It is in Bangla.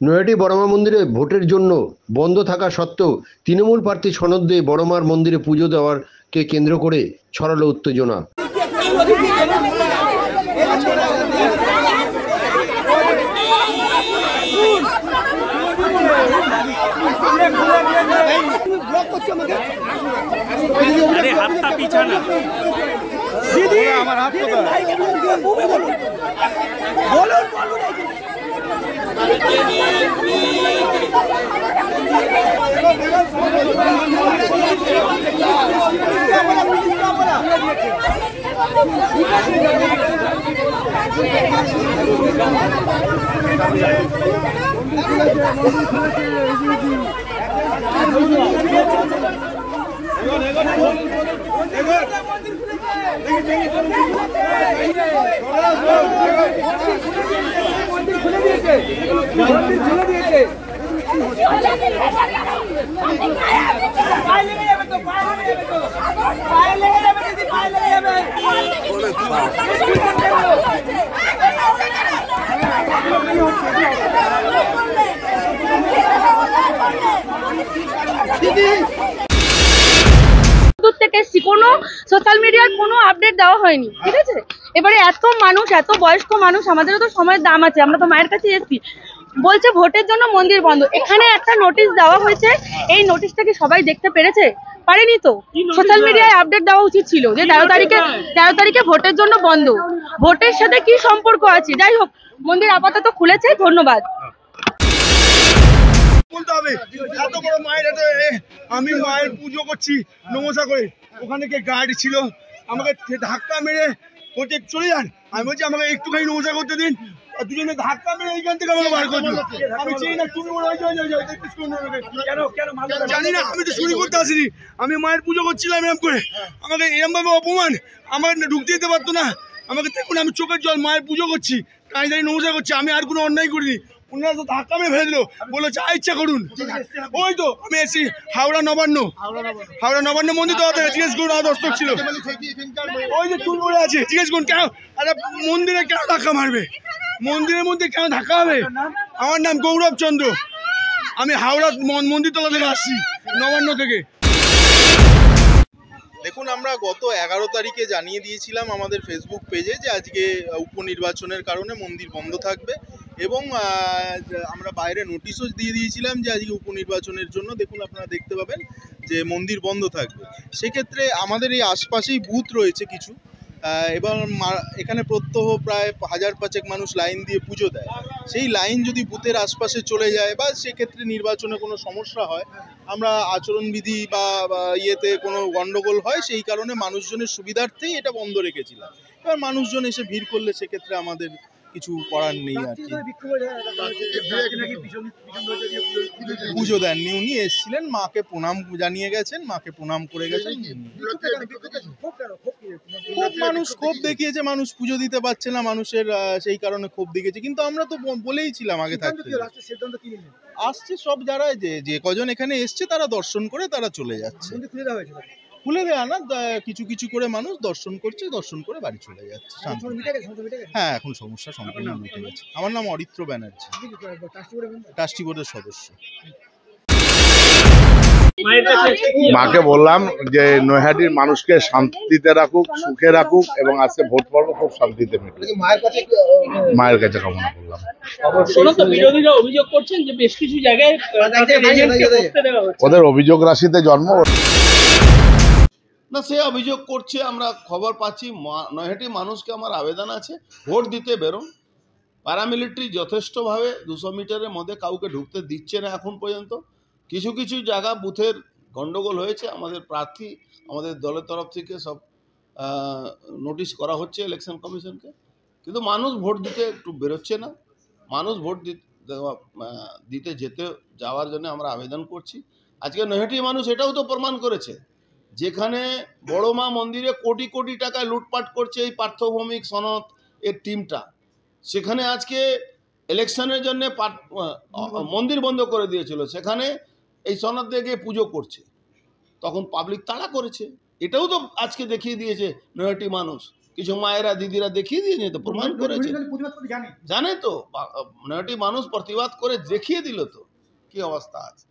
নৈহাটি বড়মা মন্দিরে ভোটের জন্য বন্ধ থাকা সত্ত্বেও তৃণমূল প্রার্থী সনদ দিয়ে বড়মার মন্দিরে পুজো দেওয়ারকে কেন্দ্র করে ছড়ালো উত্তেজনা। কোনো সোশ্যাল মিডিয়ার কোনো আপডেট দেওয়া হয়নি, ঠিক আছে। এবারে এত মানুষ, এত বয়স্ক মানুষ, আমাদেরও তো সময়ের দাম আছে, আমরা তো মায়ের কাছে এসেছি। বলছে ভোটের জন্য মন্দির বন্ধ। এখানে একটা নোটিশ দেওয়া হয়েছে, এই নোটিশটা কি সবাই দেখতে পেরেছে? পারেনি তো। সোশ্যাল মিডিয়ায় আপডেট দেওয়া উচিত ছিল যে 13 তারিখে ভোটের জন্য বন্ধ। ভোটের সাথে কি সম্পর্ক আছে? যাই হোক, মন্দির আপাতত খুলেছে, ধন্যবাদ। এত বড় মায়ের আমি মায়ের পুজো করছি নমস্কার করে, ওখানে কে গার্ড ছিল, আমাকে ধাক্কা মেরে বলছে চলে যান। আমি বলছি আমাকে একটুখানি নমস্কার করতে দিন, দুজনে ধাক্কা মেরে এইখান থেকে আমাকে বার করছো। আমি চিনি না, তুমি জানি না, আমি তো চুরি করতে আসিনি, আমি মায়ের পুজো করছিলাম এরকম করে, আমাকে এরকম ভাবে অপমান, আমাকে ঢুকতে দিতে পারতো না। আমাকে দেখুন, আমি চোখের জল, মায়ের পুজো করছি, তাই জানি নমস্কার করছি, আমি আর কোনো অন্যায় করিনি। উনারা তো ধাক্কা মেরে ফেললো, বললো যা ইচ্ছা করুন। ওই তো আমি এসেছি হাওড়া নবান্ন মন্দির তো জিজ্ঞেস করুন, দর্শক ছিল ওই যে চুল পড়ে আছে, জিজ্ঞেস করুন কেন মন্দিরে কেন ধাক্কা মারবে, মন্দিরের মধ্যে কেন ধাক্কা হবে? আমার নাম গৌরব চন্দ্র, আমি হাওড়া মন্দিরতলা থেকে আসছি, নবান্ন থেকে। দেখুন, আমরা গত 11 তারিখে জানিয়ে দিয়েছিলাম আমাদের ফেসবুক পেজে যে আজকে উপনির্বাচনের কারণে মন্দির বন্ধ থাকবে, এবং আমরা বাইরে নোটিশও দিয়ে দিয়েছিলাম যে আজকে উপনির্বাচনের জন্য দেখুন আপনারা দেখতে পাবেন যে মন্দির বন্ধ থাকবে। সেক্ষেত্রে আমাদের এই আশপাশেই বুথ রয়েছে কিছু, এবং এখানে প্রত্যহ প্রায় 1000-5 মানুষ লাইন দিয়ে পুজো দেয়। সেই লাইন যদি বুথের আশপাশে চলে যায় বা সেক্ষেত্রে নির্বাচনে কোনো সমস্যা হয়, আমরা আচরণবিধি বা ইয়েতে কোনো গণ্ডগোল হয়, সেই কারণে মানুষজনের সুবিধার্থেই এটা বন্ধ রেখেছিলাম। এবার মানুষজন এসে ভিড় করলে সেক্ষেত্রে আমাদের কিছু করার নেই আর কি। পুজো দেননি, উনি এসেছিলেন, মাকে প্রণাম জানিয়ে গেছেন, মাকে প্রণাম করে গেছেন। খুব মানুষ ক্ষোভ দেখিয়েছে, মানুষ পুজো দিতে পারছে না, মানুষের সেই কারণে ক্ষোভ দেখিয়েছে। কিন্তু আমরা তো বলেই ছিলাম আগে থাকতে, আসছে সব যারা যে কজন এখানে এসছে তারা দর্শন করে তারা চলে যাচ্ছে। খুলে দেওয়া না, কিছু কিছু করে মানুষ দর্শন করছে, দর্শন করে বাড়ি চলে যাচ্ছে। হ্যাঁ, এখন সমস্যা সম্পূর্ণ মিটে গেছে। আমার নাম অরিত্র ব্যানার্জি, ট্রাস্টি বোর্ডের সদস্য। মাকে বললাম যে নৈহাটির মানুষকে শান্তিতে রাখুক, সুখে রাখুক, এবং আজকে ভোট পর্ব খুব শান্তিতে মিটুক, মায়ের কাছে কামনা করলাম। বিরোধীরা অভিযোগ করছেন যে বেশ কিছু জায়গায় ওদের অভিযোগ রাশিতে জন্ম না, সে অভিযোগ করছে, আমরা খবর পাচ্ছি। নৈহাটি মানুষকে আমার আবেদন আছে, ভোট দিতে বেরোন। প্যারামিলিটারি যথেষ্টভাবে 200 মিটারের মধ্যে কাউকে ঢুকতে দিচ্ছে না এখন পর্যন্ত। কিছু কিছু জায়গা বুথের গণ্ডগোল হয়েছে, আমাদের প্রার্থী আমাদের দলের তরফ থেকে সব নোটিশ করা হচ্ছে ইলেকশন কমিশনকে, কিন্তু মানুষ ভোট দিতে একটু বেরোচ্ছে না। মানুষ ভোট দিতে যাওয়ার জন্য আমরা আবেদন করছি। আজকে নৈহাটি মানুষ এটাও তো প্রমাণ করেছে, যেখানে বড়মা মন্দিরে কোটি কোটি টাকায় লুটপাট করছে এই পার্থভৌমিক সনদ এর টিমটা, সেখানে আজকে ইলেকশনের জন্য মন্দির বন্ধ করে দিয়েছিল, সেখানে এই সনদ দিয়ে গিয়ে পুজো করছে, তখন পাবলিক তাড়া করেছে। এটাও তো আজকে দেখিয়ে দিয়েছে নৈহাটি মানুষ। কিছু মায়েরা দিদিরা দেখিয়ে দিয়েছে তো, প্রমাণ করেছে, জানে তো নয়টি মানুষ প্রতিবাদ করে দেখিয়ে দিল তো কি অবস্থা আছে।